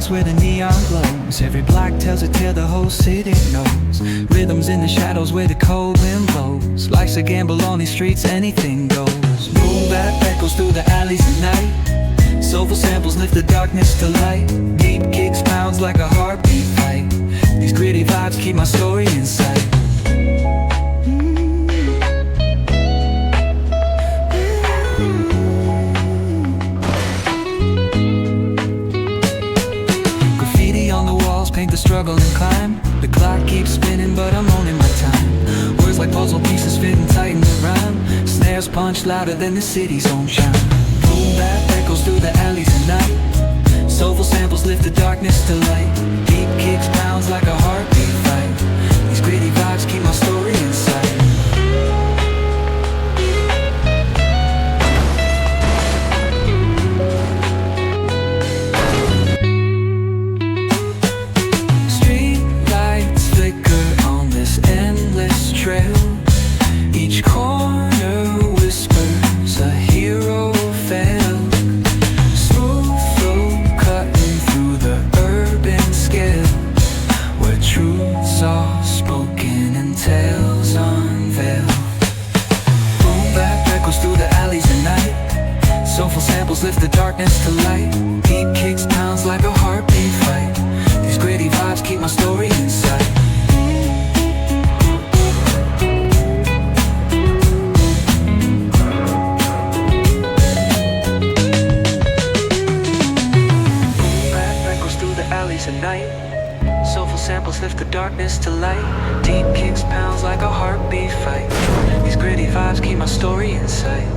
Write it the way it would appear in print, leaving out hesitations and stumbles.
Where the neon glows, every block tells a tale the whole city knows. Rhythms in the shadows where the cold wind blows. Life's a gamble on these streets, anything goes. Boom bap echoes through the alleys at night. Soulful samples lift the darkness to light. Deep kicks pounds like a heartbeat fight. These gritty vibes keep my story in sight. Paint the struggle and climb. The clock keeps spinning but I'm owning my time. Words like puzzle pieces fitting tight in the rhyme. much louder than the city's own chime. Boom bap echoes through the alleys at night. Soulful samples lift the darkness to light. Beat kicks pounds like a heartbeat fight. These gritty vibes keep my story in sight. Street lights flicker on this endless trail. Each corner whispers a hero failed. Smooth flow cutting through the urban scale, where truths are spoken and tales unveiled. Boom bap echoes through the alleys at night. Soulful samples lift the darkness to light. Beat kicks pounds like a heartbeat fight. These gritty vibes keep my story in sight. At night, soulful samples lift the darkness to light. Deep kicks pounds like a heartbeat fight. These gritty vibes keep my story in sight.